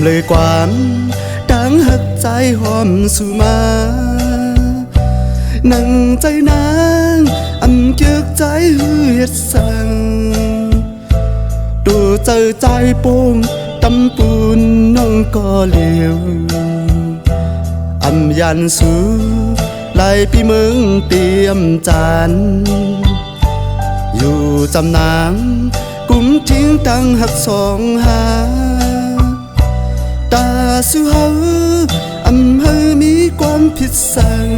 เลยความดังหักใจหอมสู่มานั่งใจนางเกือกใจหือเฮ็ดสั่งดูเจอใจโป่งตำปูนน้องก็เหลียวยันสู้ไล่พี่มึงเตรียมจานอยู่จำนางกุมทิ้งตั้งหักสองหาตาสู้เฮาเฮามีความผิดสั่ง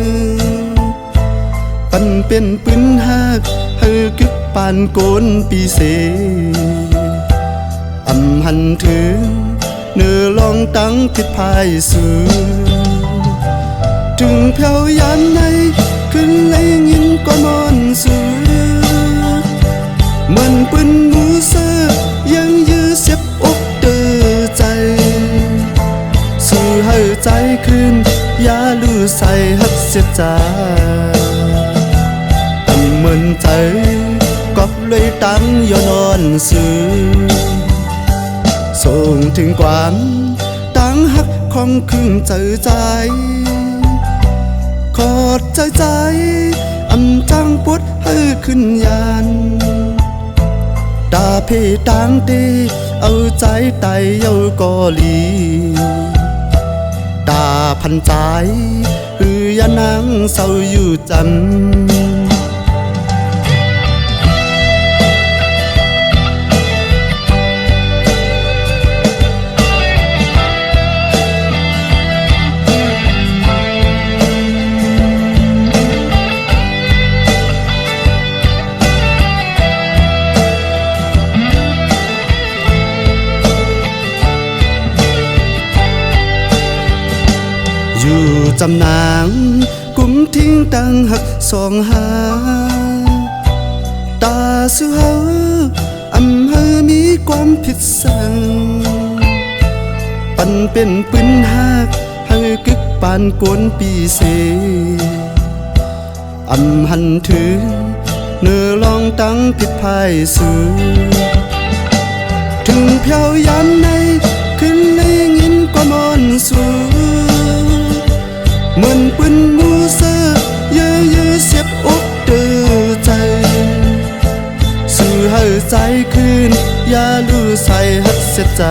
ปันเป็นปืนหักเฮาคึกปานโกนปีเสหันถึงเนื้อลองตั้งผิดภายสู่ถึงเพียวยามในขึ้นเลยยินก็นอนสู่เหมือนปืนมูเซอยังยื้อเสียบอกเตือใจสู่ให้ใจขึ้นอย่าลู่ใส่หักเสียใจเหมือนใจก็เลยตั้งย่อนอนสู่ส่งถึงความตั้งหักของคืนเจอใจขอดใจจังปวดให้ขึ้นยานตาเพต่างตีเอาใจไตเย้าก็ลีตาพันใจคือยานังเศร้าอยู่จำอยู่จำนางกุมทิ้งตั้งหักสองหาตาสู้เฮาเฮามีความผิดสั่งปันเป็นปืนหักเฮากึกปานโกนปีเสหันถึงเนื้อลองตั้งผิดภายสู่ถึงเพียวยามในขึ้นในยินก็นอนสู่เหมือนปืนมูเซอยื้อเสียบอกเตือใจสู่ให้ใจขึ้นอย่าลู่ใส่หักเสียใจ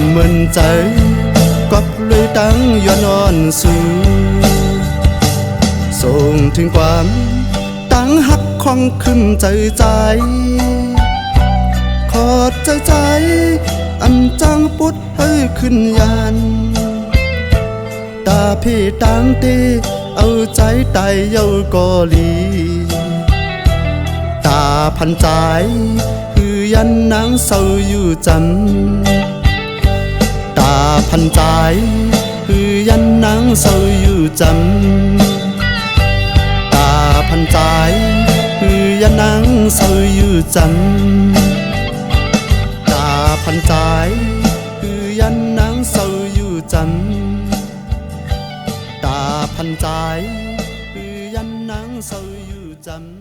เหมือนใจก็เลยตั้งย่อนอนสู่ส่งถึงความตั้งหักของขึ้นใจขอดใจจังปุดให้ขึ้นยานตาพี่ต่างตีเอาใจไตเย้าก็ลีตาพันใจคือยันนางเศร้าอยู่จำตาพันใจคือยันนางเศร้าอยู่จำตาพันใจคือยันนางเศร้าอยู่จำตาพันใจคือยันนางเศร้าอยู่จำตาพันใจคือยันนางเศร้าอยู่จำ